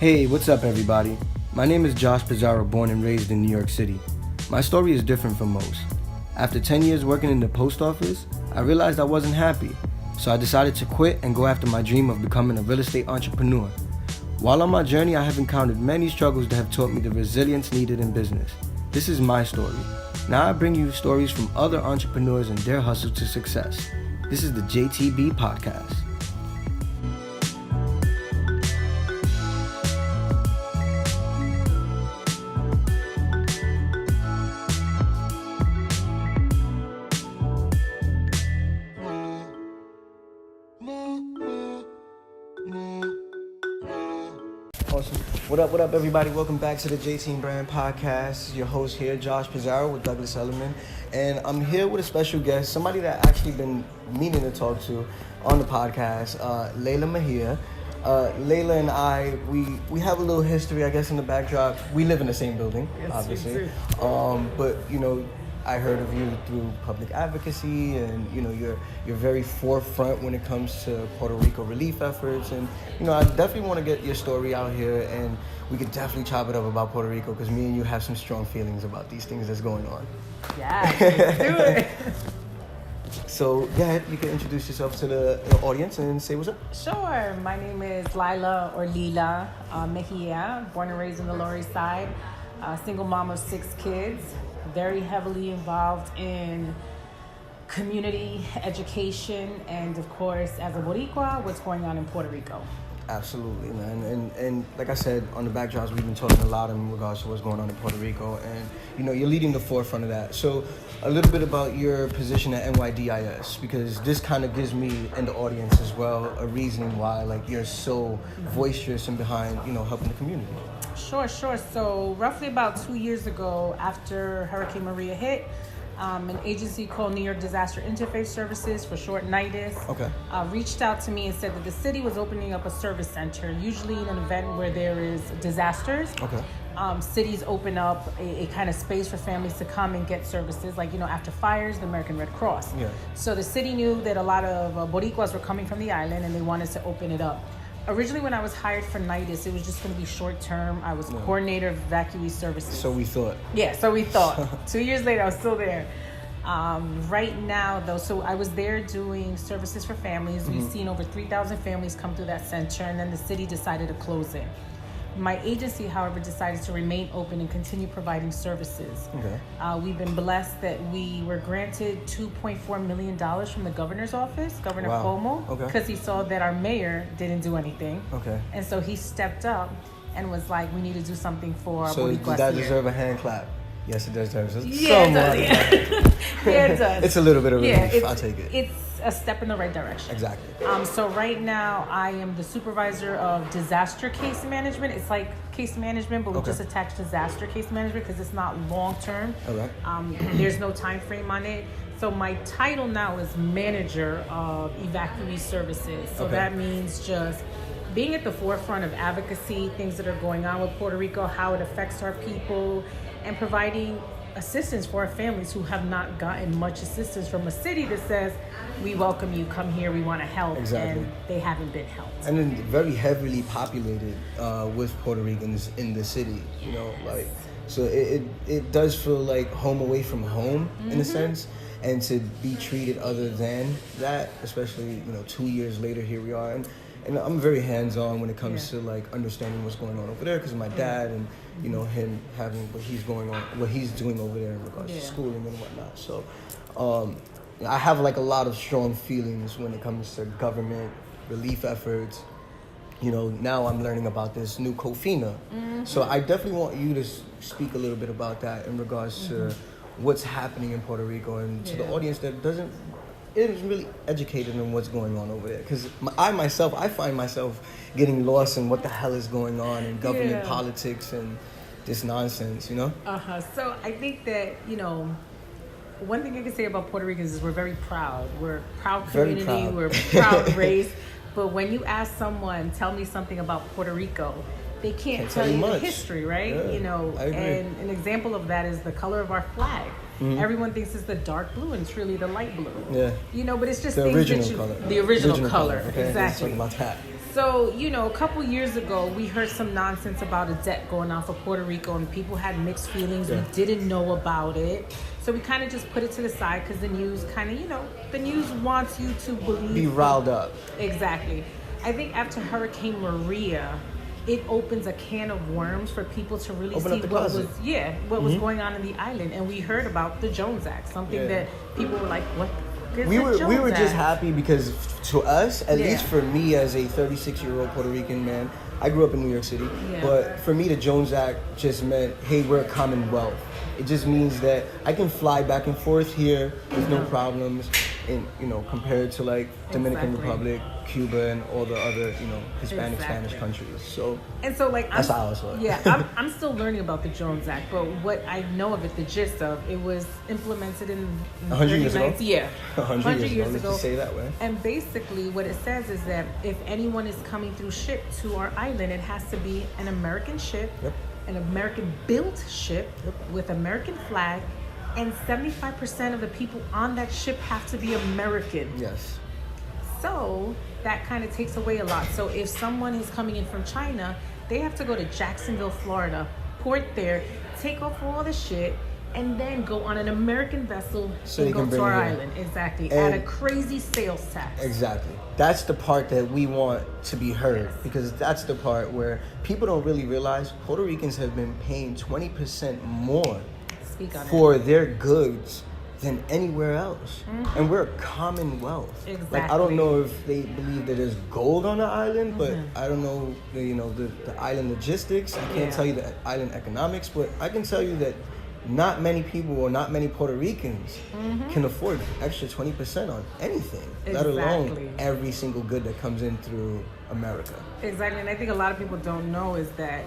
Hey, what's up everybody? My name is Josh Pizarro, born and raised in New York City. My story is different from most. After 10 years working in the post office, I realized I wasn't happy, so I decided to quit and go after my dream of becoming a real estate entrepreneur. While on my journey, I have encountered many struggles that have taught me the resilience needed in business. This is my story. Now I bring you stories from other entrepreneurs and their hustle to success. This is the JTB Podcast. Awesome. What up, everybody? Welcome back to the JTB Brand Podcast. Your host here, Josh Pizarro with Douglas Elliman. And I'm here with a special guest, somebody that I actually been meaning to talk to on the podcast, Lilah Mejia. Lilah and I, we have a little history, I guess, in the backdrop. We live in the same building, yes, obviously. But, you know, I heard of you through public advocacy, and you know you're very forefront when it comes to Puerto Rico relief efforts, and you know I definitely want to get your story out here, and we could definitely chop it up about Puerto Rico because me and you have some strong feelings about these things that's going on. Yeah, let's do it. So go ahead, you can introduce yourself to the audience and say what's up. Sure. My name is Lilah Mejia, born and raised on the Lower East Side, single mom of 6 kids. Very heavily involved in community education and, of course, as a Boricua, what's going on in Puerto Rico. Absolutely, man. And like I said, on the backdrops, we've been talking a lot in regards to what's going on in Puerto Rico. And, you know, you're leading the forefront of that. So a little bit about your position at NYDIS, because this kind of gives me and the audience as well a reason why, like, you're so boisterous and behind, you know, helping the community. Sure. So roughly about 2 years ago, after Hurricane Maria hit, an agency called New York Disaster Interface Services, for short NYDIS, reached out to me and said that the city was opening up a service center. Usually in an event where there is disasters, cities open up a kind of space for families to come and get services, like, you know, after fires, the American Red Cross. Yeah. So the city knew that a lot of Boricuas were coming from the island, and they wanted to open it up. Originally, when I was hired for NYDIS, it was just going to be short term. I was coordinator of evacuee services. So we thought. Yeah, so we thought. 2 years later, I was still there. Right now, though, so I was there doing services for families. We've seen over 3,000 families come through that center, and then the city decided to close it. My agency, however, decided to remain open and continue providing services. We've been blessed that we were granted $2.4 million from the governor's office, Governor Cuomo, because he saw that our mayor didn't do anything. And so he stepped up and was like, we need to do something for our Boricuas. So does that deserve a hand clap? Yes, it does. Yeah, it does. Yeah, it does. It's a little bit of relief. I'll take it. It's a step in the right direction. Exactly. So right now, I am the supervisor of disaster case management. It's like case management, but we just attach disaster case management because it's not long term. There's no time frame on it. So my title now is manager of evacuee services. So that means just being at the forefront of advocacy, things that are going on with Puerto Rico, how it affects our people, and providing assistance for our families who have not gotten much assistance from a city that says, we welcome you, come here, we want to help, and they haven't been helped. And then very heavily populated with Puerto Ricans in the city, you know, like, so it does feel like home away from home in a sense, and to be treated other than that, especially, you know, 2 years later, here we are. And I'm very hands-on when it comes to like understanding what's going on over there because of my dad and you know him having what he's doing over there in regards to schooling and whatnot. So I have like a lot of strong feelings when it comes to government relief efforts. You know, now I'm learning about this new COFINA. So I definitely want you to speak a little bit about that in regards to what's happening in Puerto Rico and to the audience that isn't really educated on what's going on over there. Because I find myself getting lost in what the hell is going on in government politics and this nonsense, you know? So I think that, you know, one thing I can say about Puerto Ricans is we're very proud. We're a proud community. We're a proud race. But when you ask someone, tell me something about Puerto Rico, they can't tell you the history, right? Yeah, you know, and an example of that is the color of our flag. Everyone thinks it's the dark blue, and it's really the light blue. Yeah. You know, but it's just the things original that color. The original color. Okay, exactly. Let's talk about that. So, a couple years ago, we heard some nonsense about a debt going on for Puerto Rico, and people had mixed feelings. Yeah. We didn't know about it. So we kind of just put it to the side because the news the news wants you to believe. Be riled up. Exactly. I think after Hurricane Maria, it opens a can of worms for people to really see what was going on in the island. And we heard about the Jones Act, something that people were like, what? We were just happy because to us, at least for me as a 36-year-old Puerto Rican man, I grew up in New York City, but for me the Jones Act just meant, hey, we're a commonwealth. It just means that I can fly back and forth here with no problems, and compared to like Dominican Republic, Cuba, and all the other Hispanic Spanish countries. So that's how I saw it. Yeah, I'm still learning about the Jones Act, but what I know of it, the gist of it was implemented in 100 years ago. Yeah, 100 years ago. Let's say that way. And basically, what it says is that if anyone is coming through ship to our island, it has to be an American ship. Yep. An American-built ship with American flag, and 75% of the people on that ship have to be American. Yes. So that kind of takes away a lot. So if someone is coming in from China, they have to go to Jacksonville, Florida, port there, take off all the shit, and then go on an American vessel and go to our island. Exactly. At a crazy sales tax. Exactly. That's the part that we want to be heard, because that's the part where people don't really realize Puerto Ricans have been paying 20% more for their goods than anywhere else. Mm-hmm. And we're a commonwealth. Exactly. Like, I don't know if they believe that there's gold on the island, but I don't know the island logistics. I can't tell you the island economics, but I can tell you that not many people or not many Puerto Ricans can afford extra 20% on anything, let alone every single good that comes in through America. Exactly. And I think a lot of people don't know is that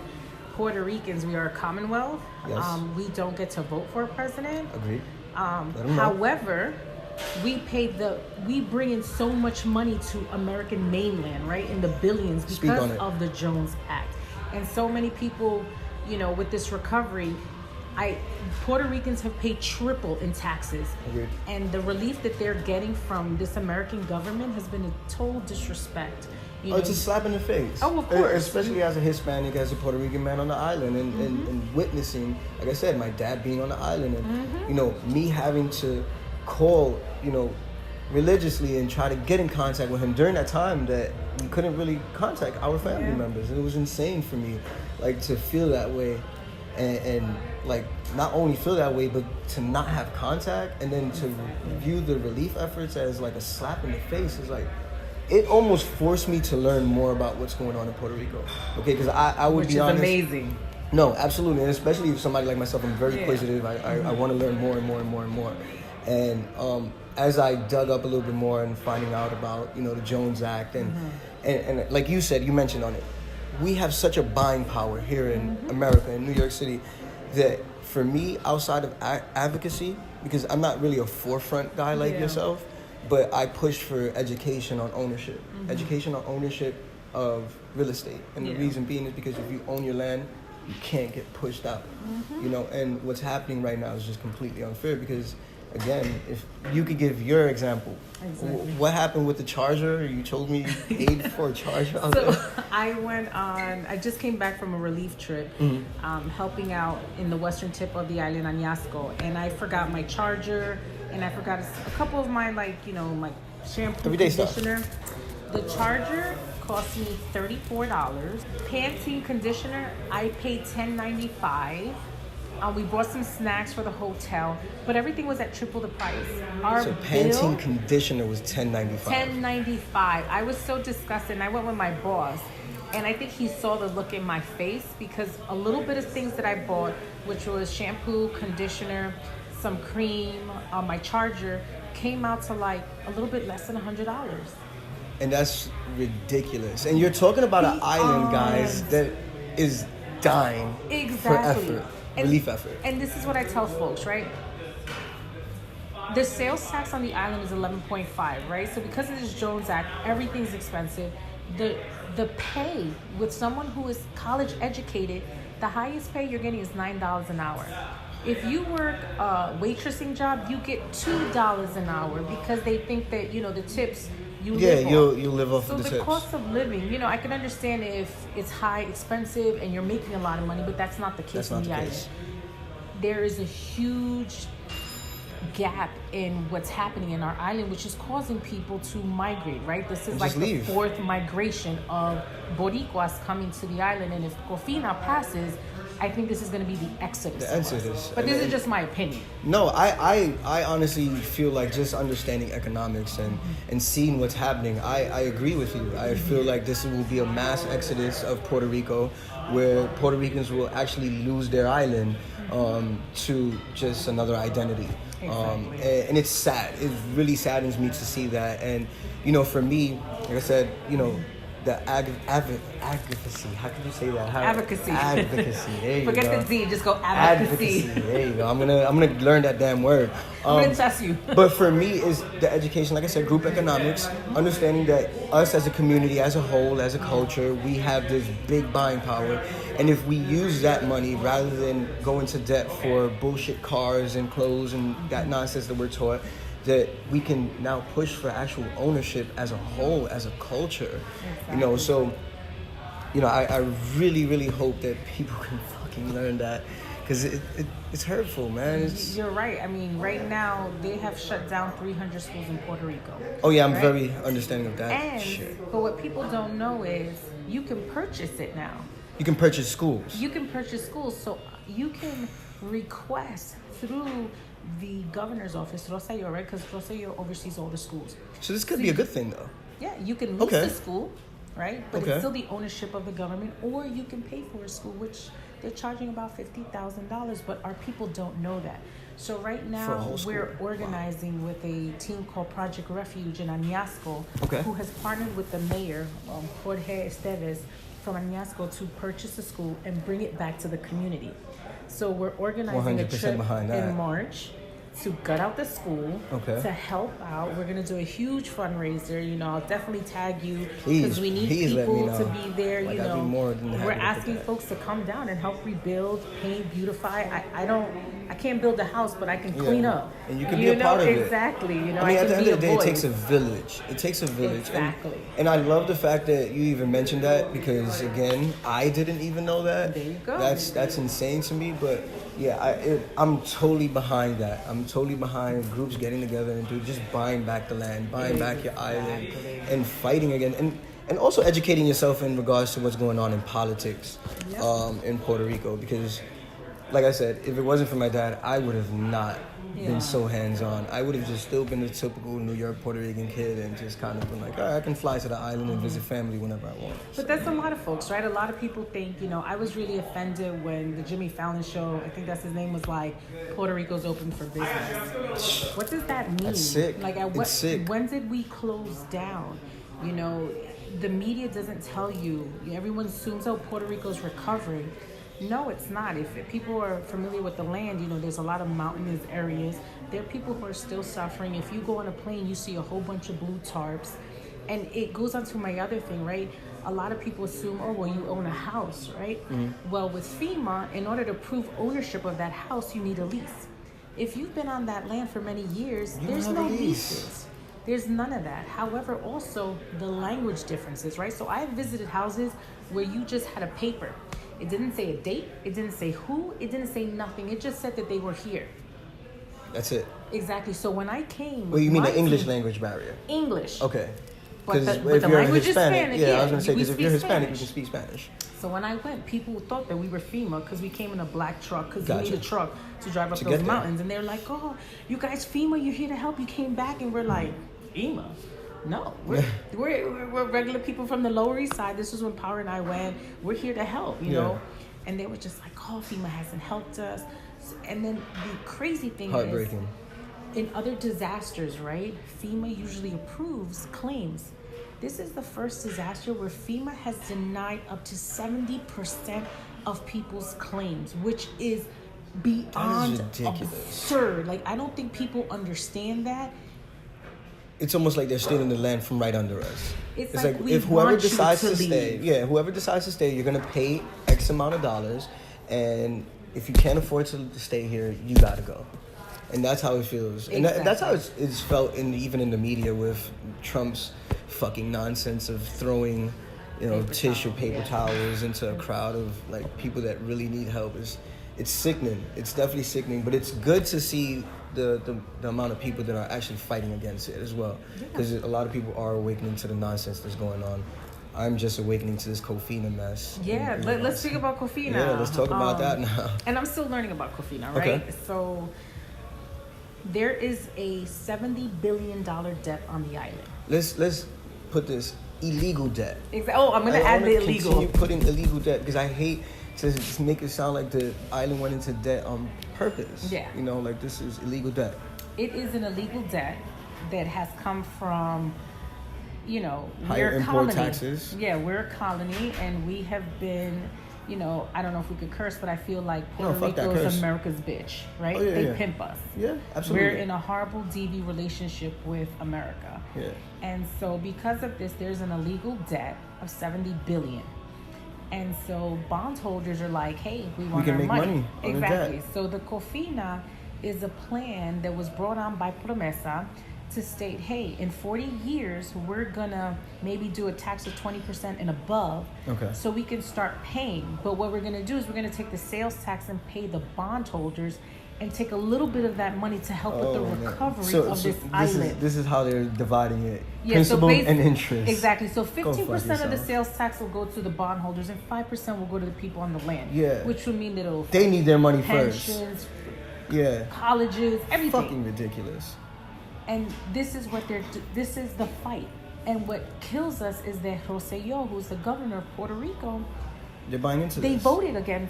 Puerto Ricans, we are a commonwealth. Yes. We don't get to vote for a president. Agreed. However, we bring in so much money to American mainland, right, in the billions because of the Jones Act. And so many people, with this recovery, Puerto Ricans have paid triple in taxes. Agreed. And the relief that they're getting from this American government has been a total disrespect. It's a slap in the face. Oh, of course. Especially as a Hispanic, as a Puerto Rican man on the island, and witnessing, like I said, my dad being on the island, and me having to call, religiously and try to get in contact with him during that time that we couldn't really contact our family members. It was insane for me, like, to feel that way. And like not only feel that way, but to not have contact, and then to view the relief efforts as like a slap in the face is like, it almost forced me to learn more about what's going on in Puerto Rico. Okay, because I would be honest. Which is amazing. No, absolutely, and especially if somebody like myself, I'm very inquisitive. I want to learn more and more and more and more. And as I dug up a little bit more and finding out about the Jones Act and like you said, you mentioned on it. We have such a buying power here in America, in New York City, that for me, outside of advocacy, because I'm not really a forefront guy like yourself, but I push for education on ownership. Education on ownership of real estate. And the reason being is because if you own your land, you can't get pushed out. And what's happening right now is just completely unfair because, again, if you could give your example. Exactly. What happened with the charger? You told me you paid for a charger out there. I just came back from a relief trip, helping out in the western tip of the island, Añasco, and I forgot my charger, and I forgot a couple of my, my shampoo, everyday conditioner. Stuff. The charger cost me $34. Pantene conditioner, I paid $10.95. We bought some snacks for the hotel, but everything was at triple the price. So Pantene conditioner was $10.95. $10.95. I was so disgusted, and I went with my boss, and I think he saw the look in my face because a little bit of things that I bought, which was shampoo, conditioner, some cream, my charger, came out to like a little bit less than $100. And that's ridiculous. And you're talking about an island, guys, that is dying for effort. Relief effort. And this is what I tell folks, right? The sales tax on the island is 11.5, right? So because of this Jones Act, everything's expensive. The pay with someone who is college educated, the highest pay you're getting is $9 an hour. If you work a waitressing job, you get $2 an hour because they think that, the tips you live on. You'll live off of the tips. So the cost of living, you know, I can understand if it's high, expensive, and you're making a lot of money, but that's not the case in the island. There is a huge gap in what's happening in our island, which is causing people to migrate, right? This is like the fourth migration of Boricuas coming to the island, and if COFINA passes, I think this is going to be the exodus. But this is just my opinion. No, I honestly feel like just understanding economics and seeing what's happening, I agree with you. I feel like this will be a mass exodus of Puerto Rico, where Puerto Ricans will actually lose their island to just another identity. Exactly. And it's sad. It really saddens me to see that. And, you know, for me, like I said, you know, the advocacy. How can you say that? Advocacy. There you Forget go. the Z. Just go advocacy. There you go. I'm gonna learn that damn word. I'm gonna test you. But for me, is the education. Like I said, group economics. Understanding that us as a community, as a whole, as a culture, we have this big buying power, and if we use that money rather than go into debt for bullshit cars and clothes and that nonsense that we're taught, that we can now push for actual ownership as a whole, as a culture. Exactly. You know, so, you know, I really, really hope that people can fucking learn that, because it's hurtful, man. You're right. I mean, right now, they have shut down 300 schools in Puerto Rico. Oh, yeah, I'm very understanding of that. And, shit. But what people don't know is you can purchase it now. You can purchase schools. You can purchase schools, so you can request through the governor's office, Rosario, right? Because Rosario oversees all the schools. So this could be a good thing, though. Yeah, you can lease the school, right? But it's still the ownership of the government, or you can pay for a school, which they're charging about $50,000, but our people don't know that. So right now, we're organizing with a team called Project Refuge in Añasco, who has partnered with the mayor, Jorge Esteves, from Añasco, to purchase a school and bring it back to the community. So we're organizing a trip in March to gut out the school, to help out. We're going to do a huge fundraiser. You know, I'll definitely tag you, because we need people to be there. You know, we're asking folks to come down and help rebuild, paint, beautify. I can't build a house, but I can clean up. And you can be a part of it. Exactly. You know, I mean, at the end of the day, it takes a village. It takes a village. Exactly. And I love the fact that you even mentioned that, because, again, I didn't even know that. There you go. That's insane to me. But, yeah, I'm totally behind that. I'm totally behind groups getting together and just buying back the land, buying back your island, and fighting again. And also educating yourself in regards to what's going on in politics in Puerto Rico. Because, like I said, if it wasn't for my dad, I would have not been so hands-on. I would have just still been the typical New York Puerto Rican kid and just kind of been like, all right, I can fly to the island and visit family whenever I want. But that's a lot of folks, right? A lot of people think, you know, I was really offended when the Jimmy Fallon show, I think that's his name, was like, Puerto Rico's open for business. What does that mean? That's sick. Like, when did we close down? You know, the media doesn't tell you. Everyone assumes, oh, Puerto Rico's recovering. No, it's not. If people are familiar with the land, you know, there's a lot of mountainous areas. There are people who are still suffering. If you go on a plane, you see a whole bunch of blue tarps. And it goes on to my other thing, right? A lot of people assume, oh, well, you own a house, right? Mm-hmm. Well, with FEMA, in order to prove ownership of that house, you need a lease. If you've been on that land for many years, there's no leases. There's none of that. However, also the language differences, right? So I visited houses where you just had a paper. It didn't say a date. It didn't say who. It didn't say nothing. It just said that they were here. That's it. Exactly. So when I came... Well, you mean the English language barrier? English. Okay. But the language is Spanish. Yeah, I was going to say, because if you're Hispanic, you can speak Spanish. So when I went, people thought that we were FEMA because we came in a black truck, because you need a truck to drive up those mountains. And they're like, oh, you guys FEMA, you're here to help. You came back, and we're like, FEMA? No, we're regular people from the Lower East Side. This is when Power and I went. We're here to help, you know. And they were just like, oh, FEMA hasn't helped us. And then the crazy thing is, in other disasters, right, FEMA usually approves claims. This is the first disaster where FEMA has denied up to 70% of people's claims, which is beyond absurd. Like, I don't think people understand that. It's almost like they're stealing the land from right under us. It's like if whoever decides to stay, whoever decides to stay, you're gonna pay X amount of dollars, and if you can't afford to stay here, you gotta go. And that's how it feels. Exactly. And that's how it's felt even in the media with Trump's fucking nonsense of throwing, tissue paper towels into a crowd of like people that really need help. It's sickening. It's definitely sickening, but it's good to see the amount of people that are actually fighting against it as well, because a lot of people are awakening to the nonsense that's going on. I'm just awakening to this Kofina mess. Yeah, let's speak about Kofina. Yeah, let's talk about that now. And I'm still learning about Kofina, right? Okay. So there is a $70 billion debt on the island. Let's put this illegal debt. I'm going to add the illegal. Continue putting illegal debt, because I hate to just make it sound like the island went into debt on purpose. Yeah. Like this is illegal debt. It is an illegal debt that has come from, higher we're a import colony. Taxes. Yeah, we're a colony, and we have been, I don't know if we could curse, but I feel like Puerto Rico is America's bitch, right? They pimp us. Yeah, absolutely. We're in a horrible DV relationship with America. Yeah. And so because of this, there's an illegal debt of $70 billion. And so bondholders are like, hey, we want our money. Exactly. So the Kofina is a plan that was brought on by Promesa to state, hey, in 40 years, we're going to maybe do a tax of 20% and above, so we can start paying. But what we're going to do is we're going to take the sales tax and pay the bondholders and take a little bit of that money to help with the recovery of this island. This is how they're dividing it. Principal and interest. Exactly. So 15% of the sales tax will go to the bondholders and 5% will go to the people on the land. Yeah. Which would mean that they need their money pensions, first. Colleges, everything. Fucking ridiculous. And this is this is the fight. And what kills us is that Rosselló, who's the governor of Puerto Rico, they're buying into this. They voted again,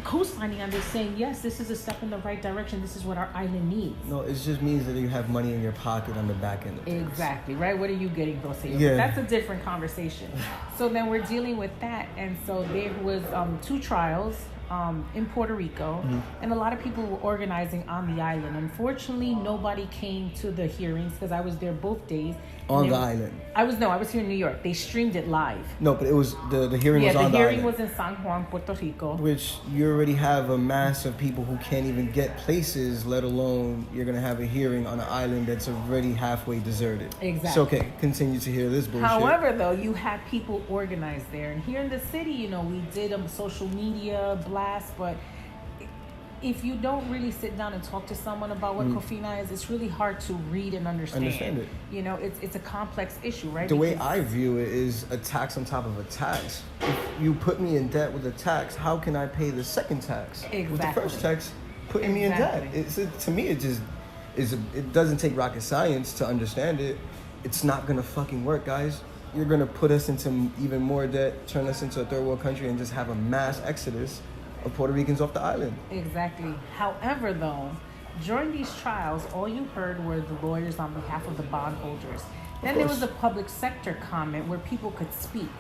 co-signing on this, saying, yes, this is a step in the right direction. This is what our island needs. No, it just means that you have money in your pocket on the back end of things. Exactly, right? What are you getting, Rosselló? Yeah. That's a different conversation. So then we're dealing with that. And so there was 2 trials in Puerto Rico, and a lot of people were organizing on the island. Unfortunately, nobody came to the hearings because I was there both days. On the island? I was here in New York. They streamed it live. No, but it was the hearing was on the island. Yeah, the hearing was in San Juan, Puerto Rico. Which you already have a mass of people who can't even get places, let alone you're going to have a hearing on an island that's already halfway deserted. Exactly. So, okay, continue to hear this bullshit. However, though, you had people organized there. And here in the city, we did a social media blast, but if you don't really sit down and talk to someone about what Kofina is, it's really hard to read and understand it. It's a complex issue, right? The way I view it is a tax on top of a tax. If you put me in debt with a tax, how can I pay the second tax? Exactly. With the first tax putting me in debt. To me, it just it doesn't take rocket science to understand it. It's not gonna fucking work, guys. You're gonna put us into even more debt, turn us into a third world country, and just have a mass exodus of Puerto Ricans off the island. Exactly. However, though, during these trials, all you heard were the lawyers on behalf of the bondholders. Then there was a public sector comment where people could speak.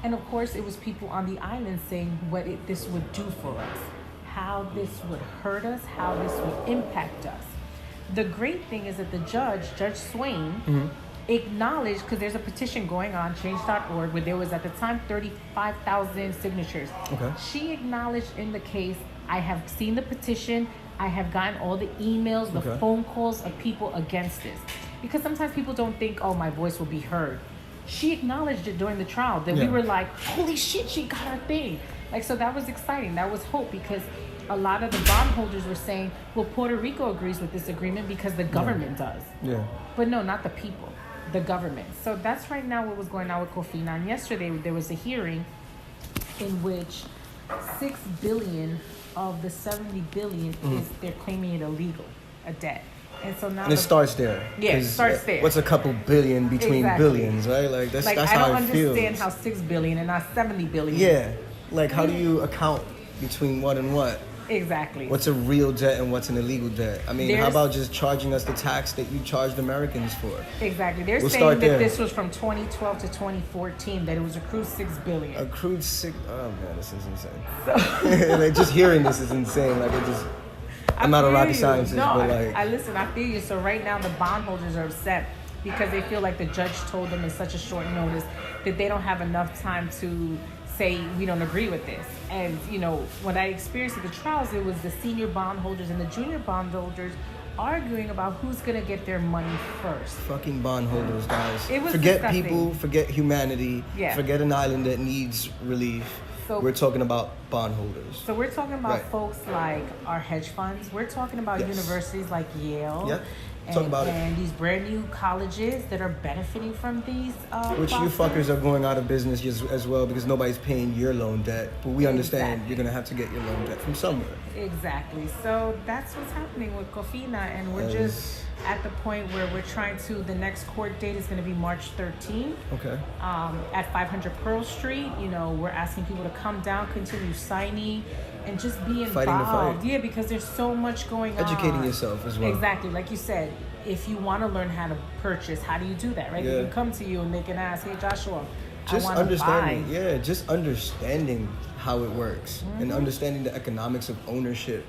And of course, it was people on the island saying what this would do for us, how this would hurt us, how this would impact us. The great thing is that the Judge Swain, acknowledged, because there's a petition going on, change.org, where there was at the time 35,000 signatures. She acknowledged in the case, I have seen the petition, I have gotten all the emails, the phone calls of people against this. Because sometimes people don't think, oh, my voice will be heard. She acknowledged it during the trial, that we were like, holy shit, she got her thing. So that was exciting. That was hope, because a lot of the bondholders were saying, well, Puerto Rico agrees with this agreement because the government does. But no, not the people. The government. So that's right now what was going on with Kofina. And yesterday there was a hearing in which $6 billion of the $70 billion is they're claiming it illegal, a debt. And so now it starts there. Yeah, it starts there. What's a couple billion between billions, right? That's how it feels. I don't understand how $6 billion and not $70 billion. Yeah, how do you account between what and what? Exactly. What's a real debt and what's an illegal debt? I mean, how about just charging us the tax that you charged Americans for? Exactly. They're saying that this was from 2012 to 2014, that it was accrued $6 billion. Accrued $6... Oh, man, this is insane. Just hearing this is insane. I'm not a rocket scientist, but I feel you. So right now the bondholders are upset because they feel like the judge told them in such a short notice that they don't have enough time to say we don't agree with this. And when I experienced at the trials, it was the senior bondholders and the junior bondholders arguing about who's gonna get their money first. Fucking bondholders, guys. It was forget disgusting. people, forget humanity, forget an island that needs relief. So we're talking about bondholders. So we're talking about folks like our hedge funds. We're talking about universities like Yale. Yep. Talk about and these brand new colleges that are benefiting from these which you fuckers are going out of business as well because nobody's paying your loan debt. But we understand you're going to have to get your loan debt from somewhere. Exactly. So that's what's happening with Cofina. And we're just at the point where we're trying to, the next court date is going to be March 13th. Okay. At 500 Pearl Street. You know, we're asking people to come down, continue signing, and just be involved. Fighting the fight. Yeah, because there's so much going on. Educating yourself as well. Exactly. Like you said, if you want to learn how to purchase, how do you do that, right? They can come to you and they can ask, hey, Joshua, just I want to buy. Just understanding how it works and understanding the economics of ownership.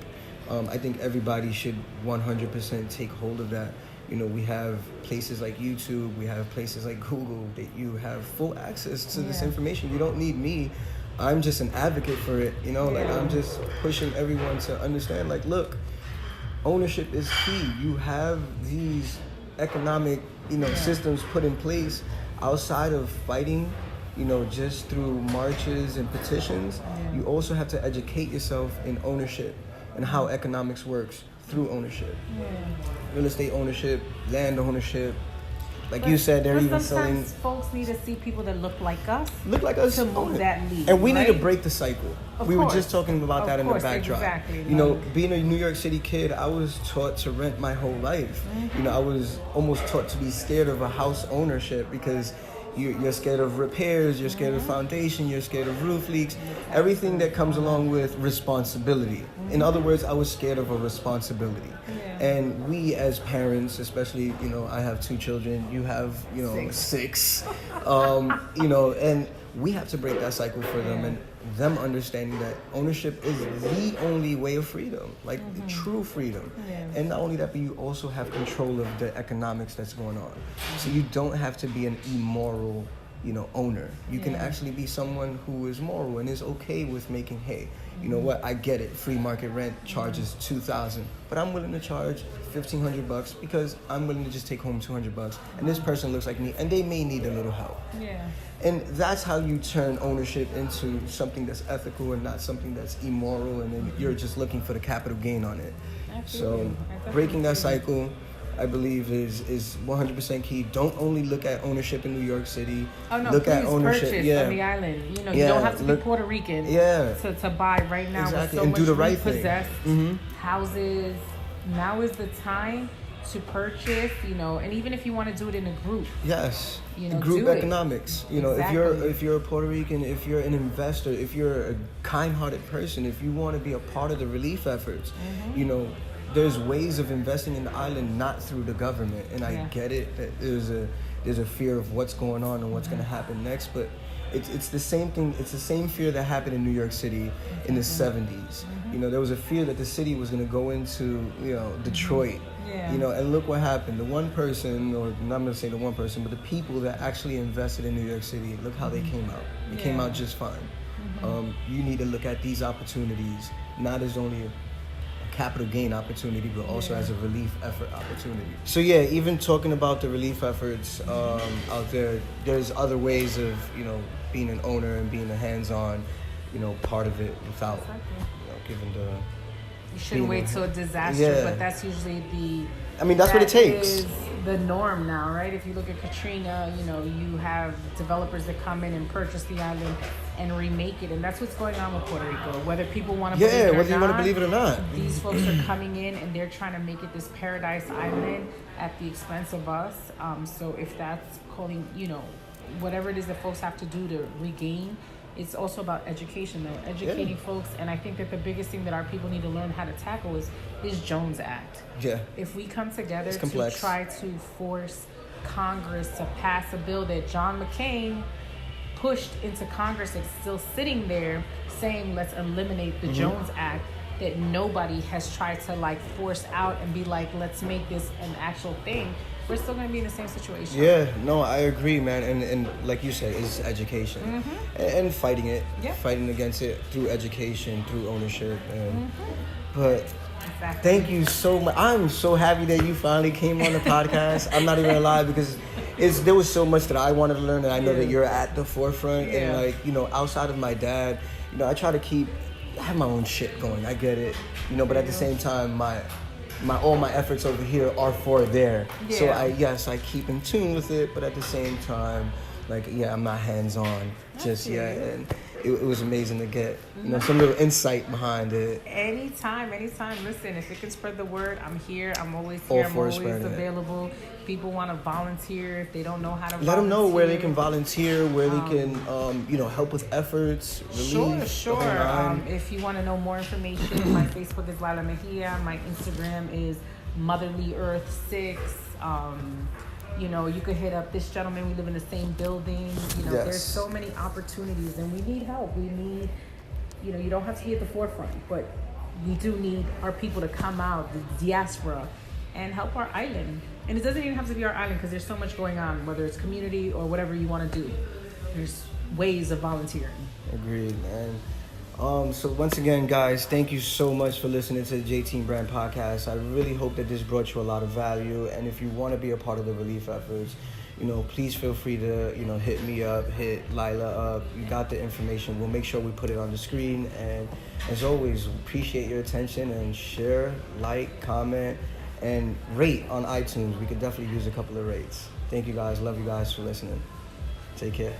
I think everybody should 100% take hold of that. You know, we have places like YouTube, we have places like Google that you have full access to this information. You don't need me. I'm just an advocate for it, you know, like I'm just pushing everyone to understand, like, look, ownership is key. You have these economic, systems put in place outside of fighting, just through marches and petitions. You also have to educate yourself in ownership and how economics works through ownership. Real estate ownership, land ownership. Like you said, they're even selling. Sometimes folks need to see people that look like us. To move that lead. And we need to break the cycle. We were just talking about that in the backdrop. Exactly. Being a New York City kid, I was taught to rent my whole life. I was almost taught to be scared of a house ownership because you're scared of repairs, you're scared of foundation, you're scared of roof leaks, everything that comes along with responsibility. In other words, I was scared of a responsibility. And we as parents, especially, I have 2 children, you have, 6, and we have to break that cycle for them and them understanding that ownership is the only way of freedom, like true freedom. And not only that, but you also have control of the economics that's going on. So you don't have to be an immoral, owner. You can actually be someone who is moral and is okay with making, hey, you know what, I get it, free market rent charges $2,000, but I'm willing to charge $1,500 because I'm willing to just take home $200, and this person looks like me and they may need a little help. And that's how you turn ownership into something that's ethical and not something that's immoral, and then you're just looking for the capital gain on it. So breaking that cycle, I believe, is 100% key. Don't only look at ownership in New York City. Look at ownership on the island. You don't have to be Puerto Rican to buy right now. Exactly. With so and much do the right repossessed thing. houses. Now is the time to purchase, and even if you want to do it in a group. Group economics. If you're a Puerto Rican, if you're an investor, if you're a kind-hearted person, if you want to be a part of the relief efforts, there's ways of investing in the island not through the government. And I get it that there's a fear of what's going on and what's going to happen next, but it's the same thing. It's the same fear that happened in New York City in the 70s. There was a fear that the city was going to go into, Detroit. And look what happened. The one person, or I'm not going to say the one person, but the people that actually invested in New York City, look how they came out. They came out just fine. You need to look at these opportunities not as only a capital gain opportunity, but also as a relief effort opportunity. So even talking about the relief efforts out there, there's other ways of, being an owner and being a hands-on, part of it without, giving the... You shouldn't wait till a disaster, but that's usually that's what it takes. Is the norm now, right? If you look at Katrina, you have developers that come in and purchase the island and remake it, and that's what's going on with Puerto Rico. Whether people want to believe it or whether not, you want to believe it or not, these folks are coming in and they're trying to make it this paradise island at the expense of us. So if that's calling, whatever it is that folks have to do to regain. It's also about education, though. Educating folks, and I think that the biggest thing that our people need to learn how to tackle is Jones Act. If we come together to try to force Congress to pass a bill that John McCain pushed into Congress, that's still sitting there saying, let's eliminate the Jones Act, that nobody has tried to force out and be like, let's make this an actual thing. We're still going to be in the same situation. I agree, man. And like you said, it's education. And fighting it. Fighting against it through education, through ownership. But Exactly. Thank you so much. I'm so happy that you finally came on the podcast. I'm not even gonna lie, because there was so much that I wanted to learn, and I know that you're at the forefront. Yeah. And like, you know, outside of my dad, you know, I try to have my own shit going. I get it, you know, but at the same time, all my efforts over here are for there. Yeah. So I keep in tune with it, but at the same time, like, I'm not hands on just yet. And it was amazing to get, you know, some little insight behind it. Anytime. Listen, if it can spread the word, I'm here. I'm always here. I'm always available. People want to volunteer. If they don't know how to volunteer, let them know where they can volunteer, where they can, you know, help with efforts. Sure. If you want to know more information, my Facebook is Lilah Mejia. My Instagram is Motherly Earth 6. You know, you could hit up this gentleman. We live in the same building. You know, there's so many opportunities, and we need help. We need, you know, you don't have to be at the forefront, but we do need our people to come out, the diaspora, and help our island. And it doesn't even have to be our island, because there's so much going on, whether it's community or whatever you want to do. There's ways of volunteering. Agreed, man. So once again, guys, thank you so much for listening to the JTB Brand Podcast. I really hope that this brought you a lot of value. And if you want to be a part of the relief efforts, you know, please feel free to, you know, hit me up, hit Lilah up. You got the information. We'll make sure we put it on the screen. And as always, appreciate your attention, and share, like, comment, and rate on iTunes. We could definitely use a couple of rates. Thank you, guys. Love you guys for listening. Take care.